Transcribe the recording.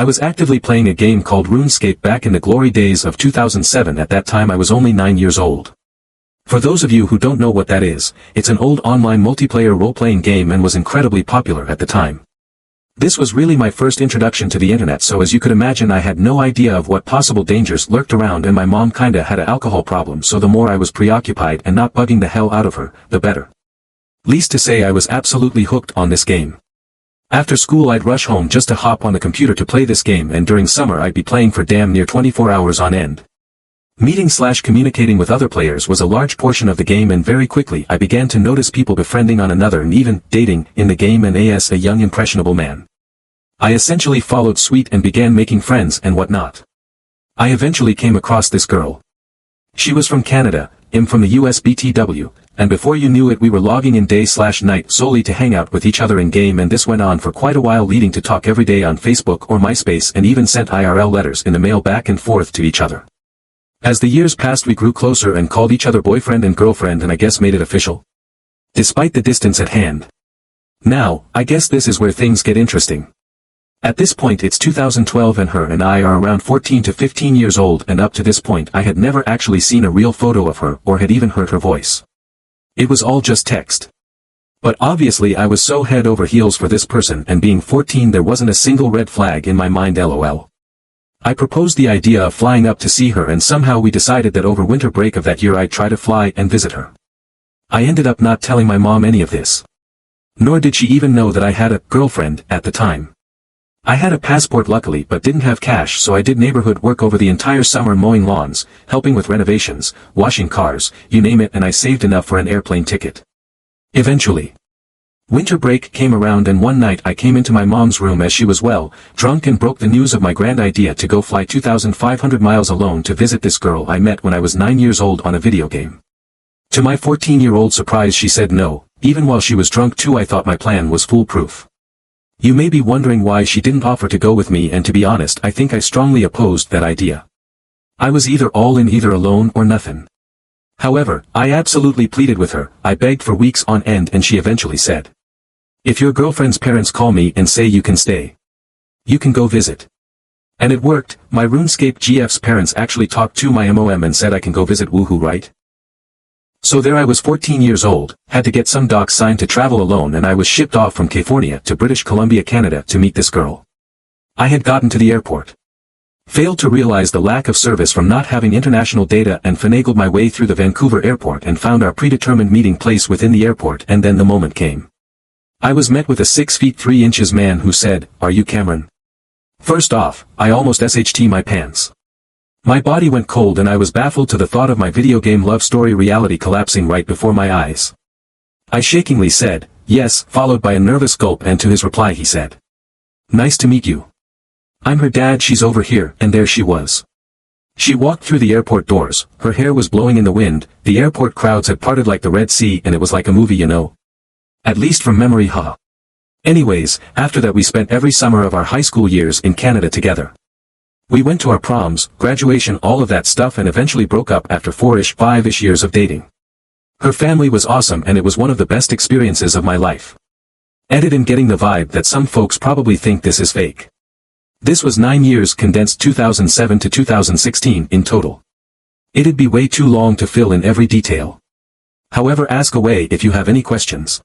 I was actively playing a game called RuneScape back in the glory days of 2007. At that time I was only 9 years old. For those of you who don't know what that is, it's an old online multiplayer role-playing game and was incredibly popular at the time. This was really my first introduction to the internet, so as you could imagine I had no idea of what possible dangers lurked around, and my mom kinda had an alcohol problem, so the more I was preoccupied and not bugging the hell out of her, the better. Least to say I was absolutely hooked on this game. After school I'd rush home just to hop on the computer to play this game, and during summer I'd be playing for damn near 24 hours on end. Meeting/communicating with other players was a large portion of the game, and very quickly I began to notice people befriending on another and even dating in the game, and as a young impressionable man, I essentially followed suit and began making friends and whatnot. I eventually came across this girl. She was from Canada, I'm from the US BTW, and before you knew it we were logging in day/night solely to hang out with each other in game, and this went on for quite a while, leading to talk every day on Facebook or MySpace, and even sent IRL letters in the mail back and forth to each other. As the years passed we grew closer and called each other boyfriend and girlfriend, and I guess made it official. Despite the distance at hand. Now, I guess this is where things get interesting. At this point it's 2012 and her and I are around 14 to 15 years old, and up to this point I had never actually seen a real photo of her or had even heard her voice. It was all just text. But obviously I was so head over heels for this person, and being 14 there wasn't a single red flag in my mind, lol. I proposed the idea of flying up to see her, and somehow we decided that over winter break of that year I'd try to fly and visit her. I ended up not telling my mom any of this. Nor did she even know that I had a girlfriend at the time. I had a passport luckily, but didn't have cash, so I did neighborhood work over the entire summer, mowing lawns, helping with renovations, washing cars, you name it, and I saved enough for an airplane ticket. Eventually, winter break came around, and one night I came into my mom's room as she was well, drunk, and broke the news of my grand idea to go fly 2,500 miles alone to visit this girl I met when I was 9 years old on a video game. To my 14-year-old surprise she said no, even while she was drunk too. I thought my plan was foolproof. You may be wondering why she didn't offer to go with me, and to be honest I think I strongly opposed that idea. I was either all in, either alone or nothing. However, I absolutely pleaded with her, I begged for weeks on end, and she eventually said, "If your girlfriend's parents call me and say you can stay, you can go visit." And it worked. My RuneScape GF's parents actually talked to my mom and said I can go visit, woohoo, right? So there I was, 14 years old, had to get some docs signed to travel alone, and I was shipped off from California to British Columbia, Canada to meet this girl. I had gotten to the airport, failed to realize the lack of service from not having international data, and finagled my way through the Vancouver airport and found our predetermined meeting place within the airport, and then the moment came. I was met with a 6 feet 3 inches man who said, "Are you Cameron?" First off, I almost SHT my pants. My body went cold, and I was baffled to the thought of my video game love story reality collapsing right before my eyes. I shakingly said, "Yes," followed by a nervous gulp, and to his reply he said, "Nice to meet you. I'm her dad, she's over here," and there she was. She walked through the airport doors, her hair was blowing in the wind, the airport crowds had parted like the Red Sea, and it was like a movie, you know. At least from memory, huh? Anyways, after that we spent every summer of our high school years in Canada together. We went to our proms, graduation, all of that stuff, and eventually broke up after 5-ish years of dating. Her family was awesome, and it was one of the best experiences of my life. Edit in getting the vibe that some folks probably think this is fake. This was 9 years condensed, 2007 to 2016 in total. It'd be way too long to fill in every detail. However, ask away if you have any questions.